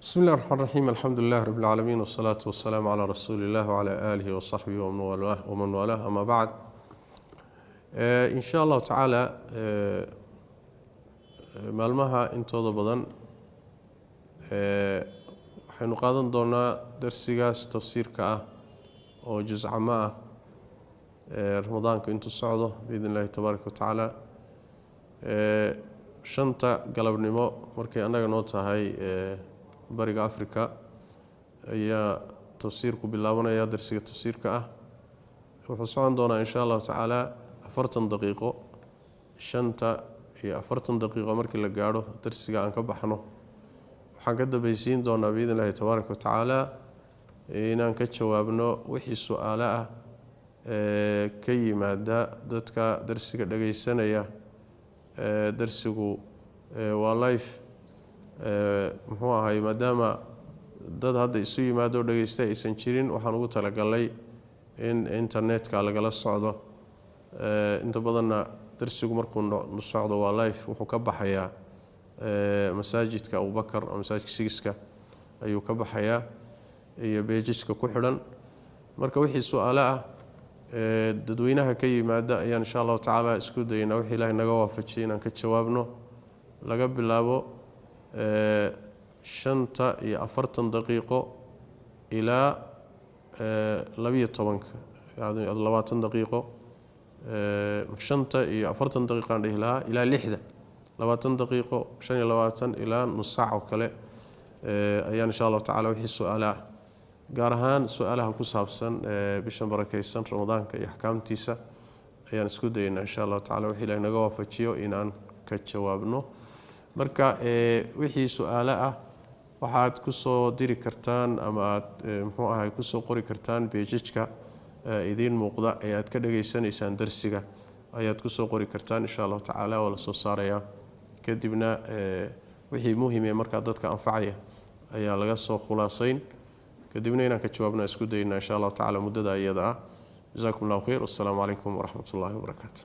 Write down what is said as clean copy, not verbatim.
بسم الله الرحمن الرحيم الحمد لله رب العالمين والصلاة والسلام على رسول الله وعلى آله وصحبه ومن والاه أما بعد إن شاء الله تعالى مالمها انتوضا بدن waxaynu qaadan doonaa darsigaas tafsiirka ah oo juz' ama ah ramadaanka intuu socdo باذن الله تبارك وتعالى shanta galabnimo markay anaga noo tahay bariga Afrika ayaa tafsiirku bilaabanaya darsiga tafsiirka ah wuxuu socon doonaa insha Allah ta'ala 40 daqiiqo shanta iyo 40 daqiiqo markii la gaaro darsiga aan ka baxno waxaan ka dambaysiin doonaa باذن الله تبارك وتعالى inaan ka jawaabno wixii su'aalo ah ka yimaada dadka darsiga dhageysanaya darsigu waa live muxuu ahay maadaama dad hadda isu yimaado dhageysta aysan jirin waxaan ugu talagalay in internetka lagala socdo inta badanna darsigu markuu socdo waa live wuxuu ka baxayaa masaajidka Abu Bakar ama masaajidka Sigiska ayuu ka baxayaa iyo beejijka ku xiran marka wixii su'aalo ah dadweynaha ka yimaada ayaan insha Allah ta'ala isku dayna wixii Ilaahay naga waafajiyay inaan ka jawaabno laga bilaabo 45 daqiiqo ilaa 12 يعني 20 daqiiqo 45 daqiiqo aan dhihi lahaa ilaa 60 20 daqiiqo 25 ilaa nus saac oo kale ayaan insha Allah ta'ala wixii su'aalaha gaar ahaan su'aalaha ku saabsan bishan barakeysan ramadaanka iyo ahkaamtiisa ayaan isku daynaa insha Allah ta'ala wixii Ilaahay naga waafajiyo inaan ka jawaabno marka wixii su'aalo ah waxaad ku soo diri kartaan ama aad muxuu ahay ku soo qori kartaan page-ka idin muuqda ee aad ka dhageysanaysaan darsiga ayaad ku soo qori kartaan insha Allah ta'ala wala soo saaraya kadibna wixii muhiim ah marka dadka anfacaya ayaa laga soo khulaasayn kadibna inaan ka jawaabno isku dayna insha Allah ta'ala muddada iyada ah jazakumullahu khayr wassalamu alaykum wa rahmatullahi wa barakatuh